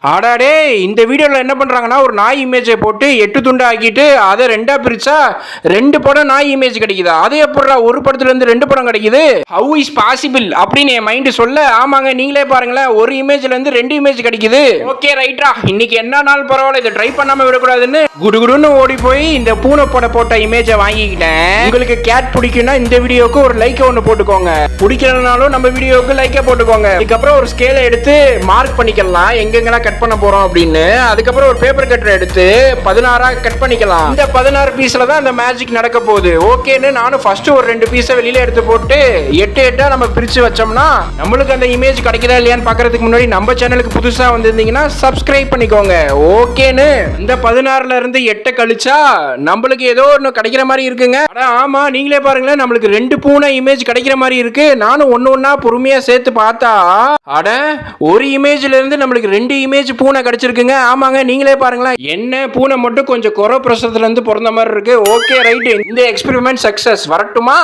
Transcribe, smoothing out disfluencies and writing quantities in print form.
ஆடாடே இந்த வீடியோவில் என்ன பண்ணுறாங்கன்னா ஒரு நாய் இமேஜை போட்டு 8 துண்டு ஆக்கிட்டு அதை 2ஆ பிரிச்சா 2 படம் நாய் இமேஜ் கிடைக்குது. அது எப்படா ஒரு படத்துலேருந்து 2 படம் கிடைக்குது? ஹவு இஸ் பாசிபிள் அப்படின்னு என் மைண்டு சொல்ல, ஆமாங்க நீங்களே பாருங்களேன், ஒரு இமேஜ்லேருந்து 2 இமேஜ் கிடைக்குது. ஓகே ரைட்ரா, இன்னைக்கு என்ன நாள் பரவாயில்ல, இதை ட்ரை பண்ணாமல் விடக்கூடாதுன்னு குடுகுடுன்னு ஓடி போய் இந்த பூனை படம் போட்ட இமேஜை வாங்கிக்கிட்டேன். உங்களுக்கு கேட் பிடிக்கும்னா இந்த வீடியோக்கு ஒரு லைக் ஒன்று போட்டுக்கோங்க, பிடிக்கலனாலும் நம்ம வீடியோக்கு லைக்கே போட்டுக்கோங்க. அதுக்கப்புறம் ஒரு ஸ்கேலை எடுத்து மார்க் பண்ணிக்கலாம் எங்கெங்கெல்லாம் கட் பண்ண போறோம் அப்படின்னு. அதுக்கப்புறம் ஒரு பேப்பர் கட்டர் எடுத்து 16ஆ கட் பண்ணிக்கலாம். இந்த 16 பீஸ்ல தான் அந்த மேஜிக் நடக்க போகுது. ஓகேன்னு நானும் ஃபர்ஸ்ட் ஒரு 2 பீஸை வெளியில எடுத்து போட்டு 8 நம்ம பிரிச்சு வச்சோம்னா நம்மளுக்கு அந்த இமேஜ் கிடைக்குதா இல்லையான்னு பார்க்கறதுக்கு முன்னாடி நம்ம சேனலுக்கு புதுசா வந்திருந்தீங்கன்னா சப்ஸ்கிரைப் பண்ணிக்கோங்க. ஓகேன்னு இந்த 16ல இருந்து 8 கழிச்சா நம்மளுக்கு ஏதோ ஒன்று கிடைக்கிற மாதிரி இருக்குங்க. ஆமா நீங்களே பாருங்களேன், நம்மளுக்கு 2 பூனை இமேஜ் கிடைக்கிற மாதிரி இருக்கு. நானும் ஒண்ணா பொறுமையா சேர்த்து பார்த்தா அட ஒரு இமேஜ்ல இருந்து நம்மளுக்கு 2 இமேஜ் பூனை கிடைச்சிருக்குங்க. ஆமாங்க நீங்களே பாருங்களேன், என்ன பூனை மட்டும் கொஞ்சம் குறை பிரசவத்துல இருந்து பிறந்த மாதிரி இருக்கு. ஓகே ரைட், இந்த எக்ஸ்பெரிமெண்ட் சக்சஸ். வரட்டுமா?